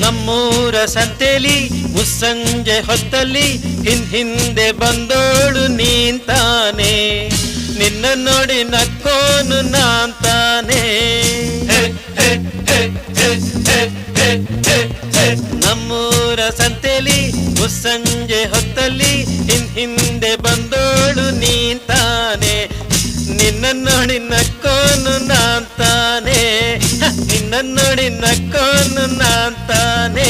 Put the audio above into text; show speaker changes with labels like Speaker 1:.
Speaker 1: ನಮ್ಮೂರ ಸಂತೆಲಿ ಮುಸ್ಸಂಜೆ ಹೊತ್ತಲ್ಲಿ ಹಿಂದೆ ಬಂದೋಳು ನೀಂತಾನೆ, ನಿನ್ನ ನೋಡಿ ನಕ್ಕೋನು ನಾಂತಾನೆ. ನಮ್ಮೂರ ಸಂತೆಲಿ ಮುಸ್ಸಂಜೆ ಹೊತ್ತಲ್ಲಿ ಹಿಂದೆ ಬಂದೋಳು ನೀಂತಾನೆ, ನಿನ್ನ ನೋಡಿ ನಕ್ಕೋನು ನಾಂತಾನೆ, ನಿನ್ನ ನೋಡಿ ನಕ್ಕೋನು ನಾಂತಾನೆ.